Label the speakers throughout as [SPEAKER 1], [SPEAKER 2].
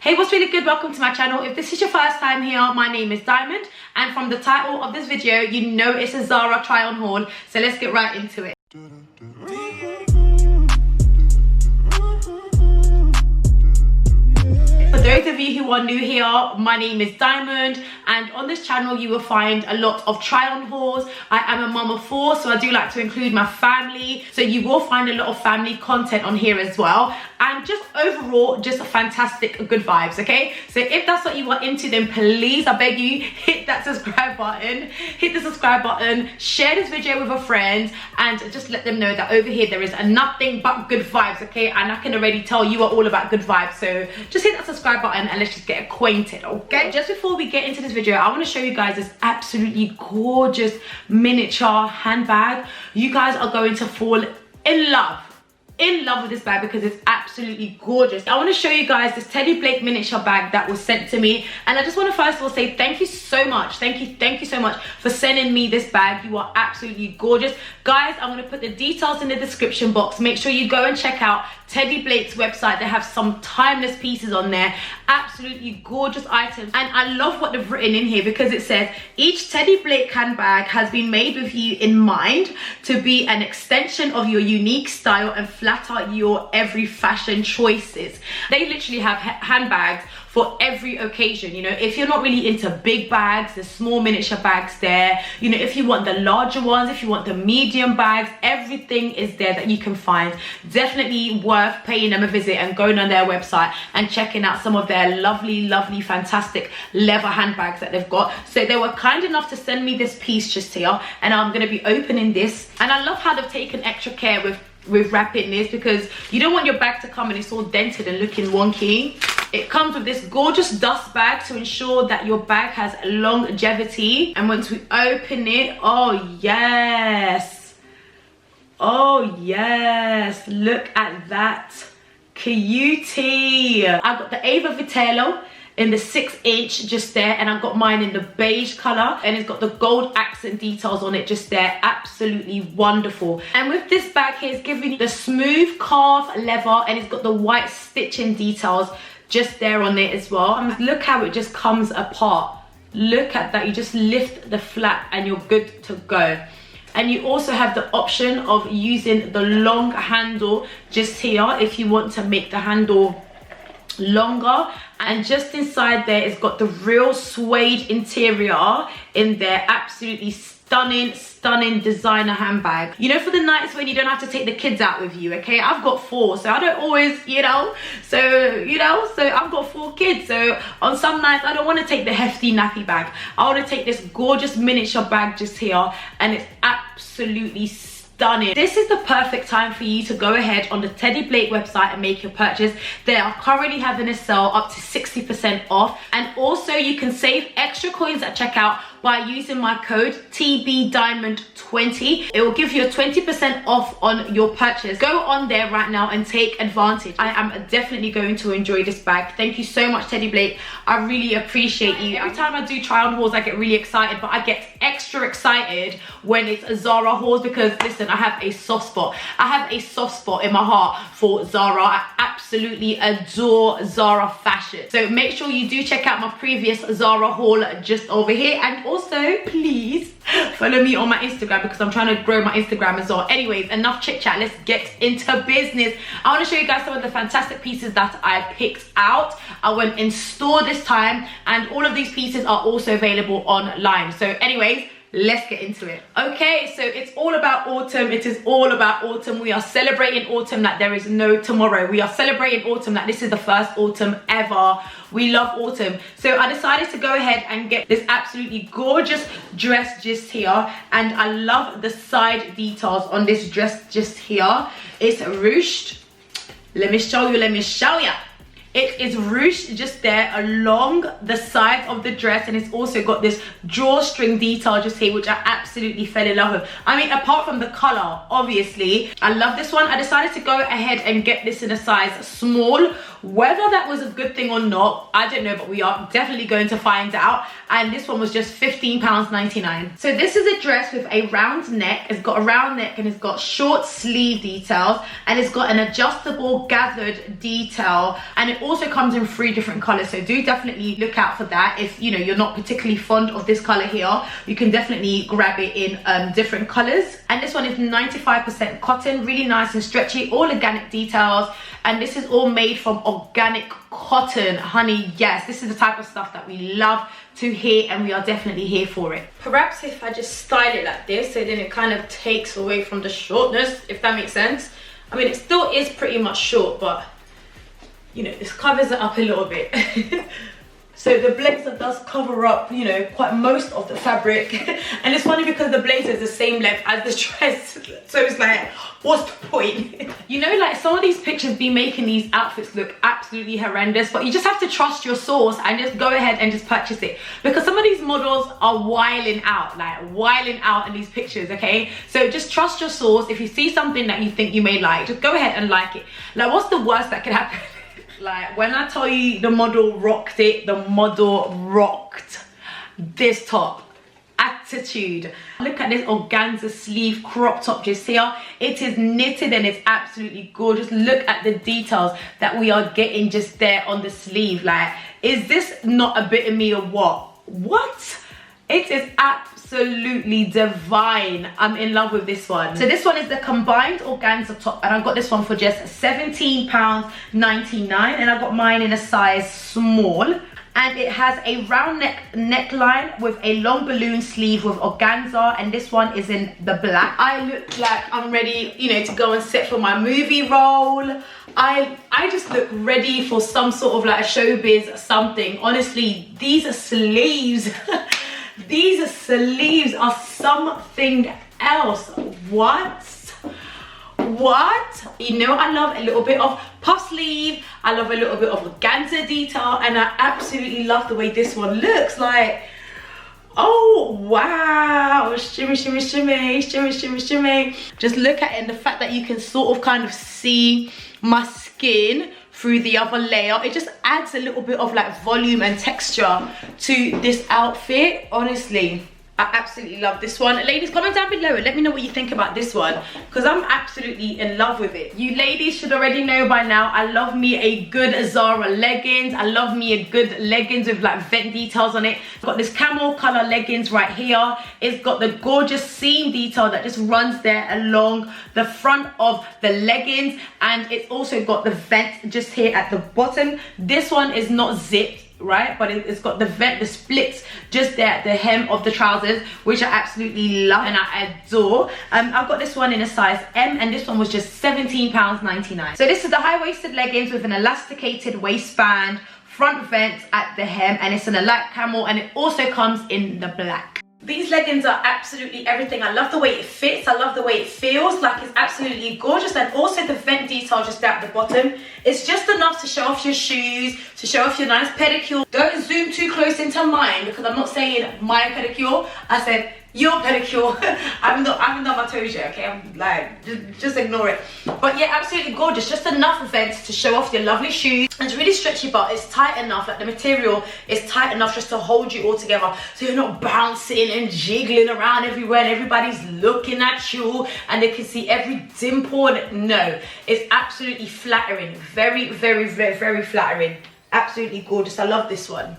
[SPEAKER 1] Hey, what's really good? Welcome to my channel. If this is your first time here, my name is Dymund, and from the title of this video, you know it's a Zara try on haul. So let's get right into it. For those of you who are new here, my name is Dymund, and on this channel you will find a lot of try on hauls. I am a mum of 4, so I do like to include my family, so you will find a lot of family content on here as well, and just overall just fantastic good vibes. Okay, so if that's what you are into, then please, I beg you, hit that subscribe button, hit the subscribe button, share this video with a friend, and just let them know that over here there is nothing but good vibes. Okay, and I can already tell you are all about good vibes, so just hit that subscribe button and let's just get acquainted. Okay, just before we get into this video, I want to show you guys this absolutely gorgeous miniature handbag. You guys are going to fall in love with this bag because it's absolutely gorgeous. I want to show you guys this Teddy Blake miniature bag that was sent to me, and I just want to first of all say thank you so much, thank you so much for sending me this bag. You are absolutely gorgeous. Guys, I'm going to put the details in the description box. Make sure you go and check out Teddy Blake's website. They have some timeless pieces on there, absolutely gorgeous items, and I love what they've written in here because it says each Teddy Blake handbag has been made with you in mind to be an extension of your unique style and flatter your every fashion choices. They literally have handbags for every occasion. You know, if you're not really into big bags, the small miniature bags there. You know, if you want the larger ones, if you want the medium bags, everything is there that you can find. Definitely worth paying them a visit and going on their website and checking out some of their lovely fantastic leather handbags that they've got. So they were kind enough to send me this piece just here, and I'm going to be opening this, and I love how they've taken extra care with wrapping this, because you don't want your bag to come and it's all dented and looking wonky. It comes with this gorgeous dust bag to ensure that your bag has longevity, and once we open it, oh yes, look at that cutie. I got the Ava Vitello in the 6-inch just there, and I've got mine in the beige color, and it's got the gold accent details on it just there. Absolutely wonderful. And with this bag here, it's giving you the smooth calf leather, and it's got the white stitching details just there on it as well. And look how it just comes apart. Look at that. You just lift the flap and you're good to go. And you also have the option of using the long handle just here if you want to make the handle longer. And just inside there, it's got the real suede interior in there. Absolutely stunning designer handbag. You know, for the nights when you don't have to take the kids out with you. Okay, I've got 4, so I don't always, so I've got 4 kids, so on some nights I don't want to take the hefty nappy bag. I want to take this gorgeous miniature bag just here, and it's absolutely stunning. This is the perfect time for you to go ahead on the Teddy Blake website and make your purchase. They are currently having a sale up to 60% off, and also you can save extra coins at checkout by using my code TBDymund20. It will give you a 20% off on your purchase. Go on there right now and take advantage. I am definitely going to enjoy this bag. Thank you so much, Teddy Blake. I really appreciate you. Every time I do try on hauls, I get really excited, but I get extra excited when it's a Zara hauls, because listen, I have a soft spot. I have a soft spot in my heart for Zara. I absolutely adore Zara fashion. So make sure you do check out my previous Zara haul just over here, and also please follow me on my Instagram because I'm trying to grow my Instagram as well. Anyways, enough chit chat, let's get into business. I want to show you guys some of the fantastic pieces that I picked out. I went in store this time, and all of these pieces are also available online. So anyways, let's get into it. Okay, so it's all about autumn. It is all about autumn. We are celebrating autumn like there is no tomorrow. We are celebrating autumn like this is the first autumn ever. We love autumn. So I decided to go ahead and get this absolutely gorgeous dress just here, and I love the side details on this dress just here. It's ruched. Let me show you. It is ruched just there along the side of the dress, and it's also got this drawstring detail just here, which I absolutely fell in love with. I mean, apart from the color, obviously, I love this one. I decided to go ahead and get this in a size small, Whether that was a good thing or not, I don't know, but we are definitely going to find out. And this one was just £15.99. So this is a dress with a round neck. It's got a round neck and it's got short sleeve details, and it's got an adjustable gathered detail, and it also comes in 3 different colors. So do definitely look out for that. If you know you're not particularly fond of this color here, you can definitely grab it in different colors. And this one is 95% cotton, really nice and stretchy, all organic details, and this is all made from organic cotton, honey. Yes, this is the type of stuff that we love to hear, and we are definitely here for it. Perhaps if I just style it like this, so then it kind of takes away from the shortness, if that makes sense. I mean, it still is pretty much short, but you know, this covers it up a little bit. So the blazer does cover up, you know, quite most of the fabric. And it's funny because the blazer is the same length as the dress. So it's like, what's the point? You know, like some of these pictures be making these outfits look absolutely horrendous, but you just have to trust your source and just go ahead and just purchase it. Because some of these models are wilding out, like wilding out in these pictures, okay? So just trust your source. If you see something that you think you may like, just go ahead and like it. Like, what's the worst that could happen? Like, when I tell you the model rocked it, the model rocked this top. Attitude. Look at this organza sleeve crop top just here. It is knitted and it's absolutely gorgeous. Look at the details that we are getting just there on the sleeve. Like, is this not a bit of me or what? What? It is absolutely divine. I'm in love with this one. So this one is the combined organza top, and I got this one for just £17.99, and I got mine in a size small. And it has a round neckline with a long balloon sleeve with organza, and this one is in the black. I look like I'm ready, you know, to go and sit for my movie role. I just look ready for some sort of like a showbiz something. Honestly, these are sleeves. These sleeves are something else. What? You know, I love a little bit of puff sleeve. I love a little bit of organza detail, and I absolutely love the way this one looks. Like, oh wow, shimmy, shimmy, shimmy, shimmy, shimmy, shimmy. Just look at it, and the fact that you can sort of kind of see my skin through the other layer, it just adds a little bit of like volume and texture to this outfit. Honestly, I absolutely love this one. Ladies, comment down below and let me know what you think about this one, because I'm absolutely in love with it. You ladies should already know by now, I love me a good Zara leggings. I love me a good leggings with like vent details on it. I've got this camel color leggings right here. It's got the gorgeous seam detail that just runs there along the front of the leggings, and it's also got the vent just here at the bottom. This one is not zipped, right, but it's got the vent, the splits just there at the hem of the trousers, which I absolutely love and I adore. I've got this one in a size M, and this one was just £17.99. So this is the high-waisted leggings with an elasticated waistband, front vent at the hem, and it's in a light camel, and it also comes in the black. These leggings are absolutely everything. I love the way it fits. I love the way it feels. Like, it's absolutely gorgeous. And also the vent detail just at the bottom. It's just enough to show off your shoes, to show off your nice pedicure. Don't zoom too close into mine, because I'm not saying my pedicure. I said your pedicure. I haven't done my toes yet, okay? I'm like, just ignore it. But yeah, absolutely gorgeous. Just enough vents to show off your lovely shoes. It's really stretchy, but it's tight enough. Like, the material is tight enough just to hold you all together, so you're not bouncing and jiggling around everywhere and everybody's looking at you and they can see every dimple. No, it's absolutely flattering. Very, very, very, very flattering. Absolutely gorgeous. I love this one.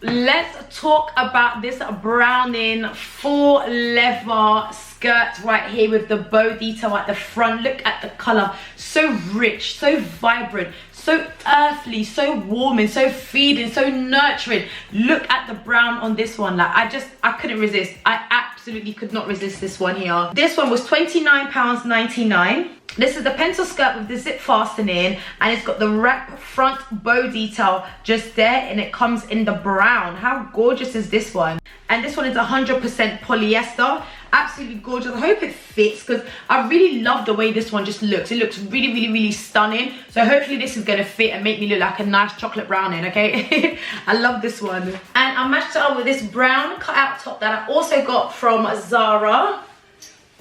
[SPEAKER 1] Let's talk about this browning faux leather skirt right here with the bow detail at the front. Look at the color. So rich, so vibrant, so earthly, so warming, so feeding, so nurturing. Look at the brown on this one. Like, I couldn't resist. I absolutely could not resist this one here. This one was £29.99. This is the pencil skirt with the zip fastening, and it's got the wrap front bow detail just there, and it comes in the brown. How gorgeous is this one? And this one is 100% polyester. Absolutely gorgeous. I hope it fits, because I really love the way this one just looks. It looks really, really, really stunning. So hopefully this is going to fit and make me look like a nice chocolate brownie, okay? I love this one. And I matched it up with this brown cutout top that I also got from Zara.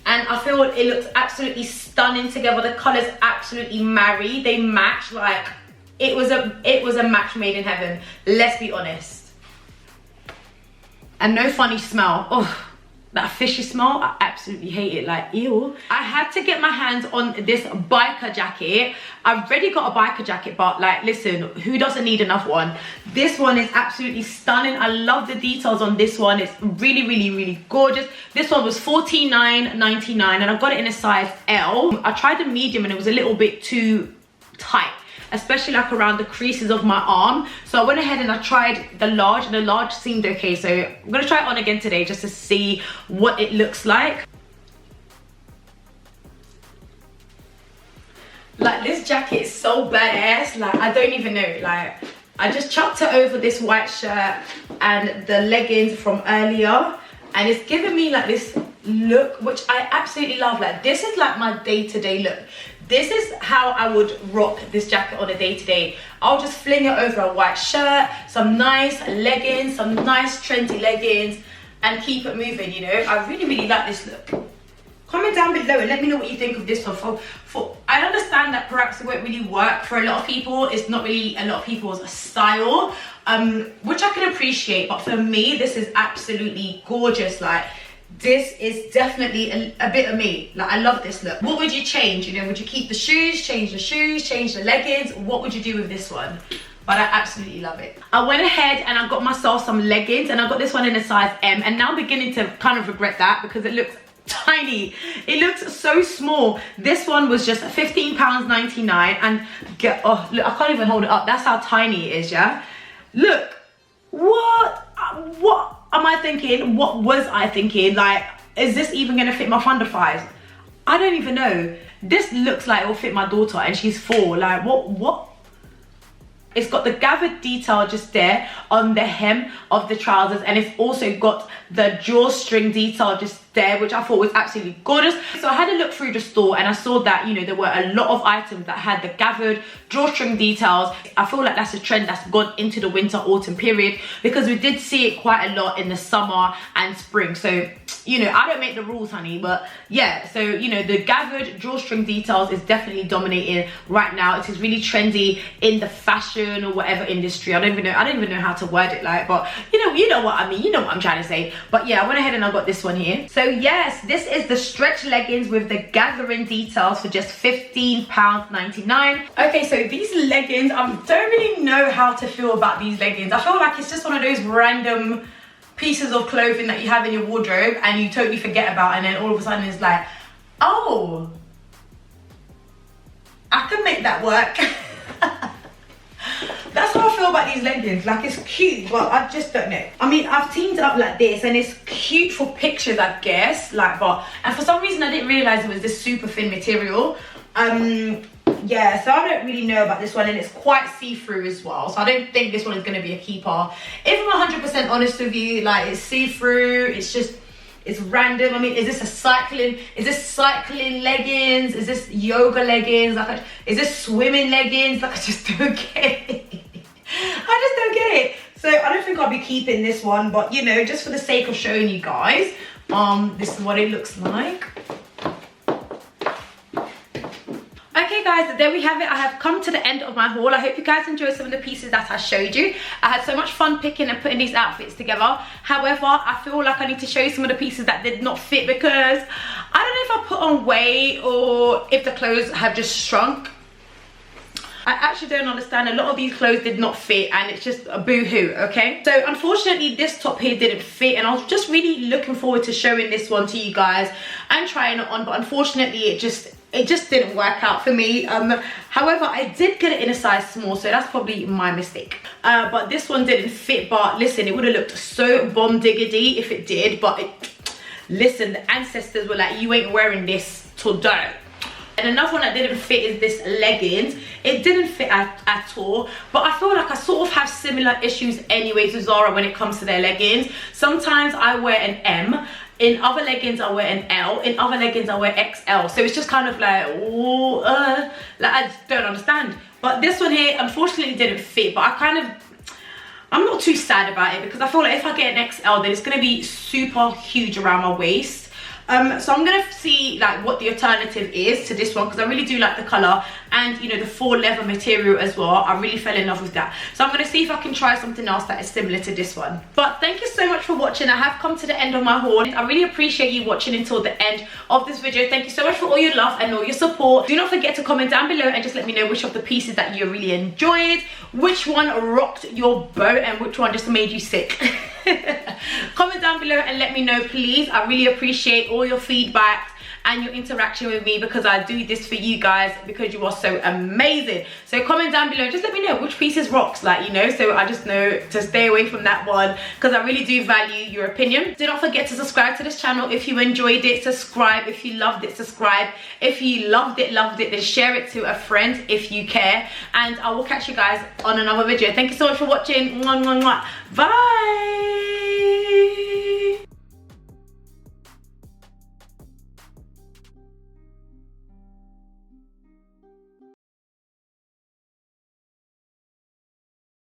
[SPEAKER 1] And I feel it looks absolutely stunning together. The colours absolutely marry. They match like it was a match made in heaven, let's be honest. And no funny smell. Oh, that fishy smell, I absolutely hate it, like ew. I had to get my hands on this biker jacket. I've already got a biker jacket, but like, listen, who doesn't need another one? This one is absolutely stunning. I love the details on this one. It's really, really, really gorgeous. This one was $49.99 and I got it in a size L. I tried the medium and it was a little bit too tight, especially like around the creases of my arm. So I went ahead and I tried the large, and the large seemed okay. So I'm gonna try it on again today just to see what it looks like. Like, this jacket is so badass, like I don't even know. Like, I just chucked it over this white shirt and the leggings from earlier, and it's giving me like this look which I absolutely love. Like, this is like my day-to-day look. This is how I would rock this jacket on a day-to-day. I'll just fling it over a white shirt, some nice leggings, some nice trendy leggings, and keep it moving, you know. I really, really like this look. Comment down below and let me know what you think of this one. I understand that perhaps it won't really work for a lot of people. It's not really a lot of people's style, which I can appreciate. But for me, this is absolutely gorgeous. Like, this is definitely a bit of me. Like, I love this look. What would you change? You know, would you keep the shoes, change the leggings? What would you do with this one? But I absolutely love it. I went ahead and I got myself some leggings, and I got this one in a size M, and now I'm beginning to kind of regret that because it looks tiny. It looks so small. This one was just £15.99, and oh look, I can't even hold it up. That's how tiny it is, yeah? Look, what am I thinking? What was I thinking? Like, is this even gonna fit my thunder thighs? I don't even know. This looks like it will fit my daughter, and she's 4. Like, what? It's got the gathered detail just there on the hem of the trousers, and it's also got the drawstring detail just there, which I thought was absolutely gorgeous. So I had a look through the store and I saw that, you know, there were a lot of items that had the gathered drawstring details. I feel like that's a trend that's gone into the winter autumn period, because we did see it quite a lot in the summer and spring. So, you know, I don't make the rules, honey, but yeah, so, you know, the gathered drawstring details is definitely dominating right now. It is really trendy in the fashion or whatever industry. I don't even know how to word it, like, but you know what I mean, you know what I'm trying to say. But yeah, I went ahead and I got this one here. So yes, this is the stretch leggings with the gathering details for just £15.99. Okay, so these leggings, I don't really know how to feel about these leggings. I feel like it's just one of those random pieces of clothing that you have in your wardrobe and you totally forget about, and then all of a sudden it's like, oh, I can make that work. That's how I feel about these leggings. Like, it's cute, but I just don't know. I mean, I've teamed it up like this, and it's cute for pictures, I guess. Like, and for some reason I didn't realize it was this super thin material. Yeah, so I don't really know about this one, and it's quite see-through as well. So I don't think this one is going to be a keeper. If I'm 100% honest with you, like, it's see-through. It's just, it's random. I mean, is this cycling leggings? Is this yoga leggings? Like, is this swimming leggings? Like, I just don't get it. I just don't get it. So I don't think I'll be keeping this one, but you know, just for the sake of showing you guys, this is what it looks like. Okay guys, there we have it. I have come to the end of my haul. I hope you guys enjoyed some of the pieces that I showed you. I had so much fun picking and putting these outfits together. However, I feel like I need to show you some of the pieces that did not fit, because I don't know if I put on weight or if the clothes have just shrunk. I actually don't understand. A lot of these clothes did not fit, and it's just a boo-hoo, okay? So unfortunately this top here didn't fit, and I was just really looking forward to showing this one to you guys and trying it on, but unfortunately it just didn't work out for me. However, I did get it in a size small, so that's probably my mistake. But this one didn't fit, but listen, it would have looked so bomb diggity if it did. But listen, the ancestors were like, you ain't wearing this today. And another one that didn't fit is this leggings. It didn't fit at all, but I feel like I sort of have similar issues anyways with Zara when it comes to their leggings. Sometimes I wear an M, in other leggings I wear an L, in other leggings I wear XL. So it's just kind of like, oh, like, I don't understand. But this one here unfortunately didn't fit, but I'm not too sad about it, because I feel like if I get an XL, then it's gonna be super huge around my waist. So I'm gonna see like what the alternative is to this one, because I really do like the color, and you know, the faux leather material as well. I really fell in love with that. So I'm gonna see if I can try something else that is similar to this one. But thank you so much for watching. I have come to the end of my haul. I really appreciate you watching until the end of this video. Thank you so much for all your love and all your support. Do not forget to comment down below and just let me know which of the pieces that you really enjoyed, which one rocked your boat, and which one just made you sick. Comment down below and let me know, please. I really appreciate all your feedback and your interaction with me, because I do this for you guys because you are so amazing. So comment down below, just let me know which pieces rocks, like, you know, so I just know to stay away from that one, because I really do value your opinion. Do not forget to subscribe to this channel if you enjoyed it. Subscribe if you loved it. Subscribe if you loved it, then share it to a friend if you care, and I will catch you guys on another video. Thank you so much for watching. Mwah, mwah, mwah. Bye.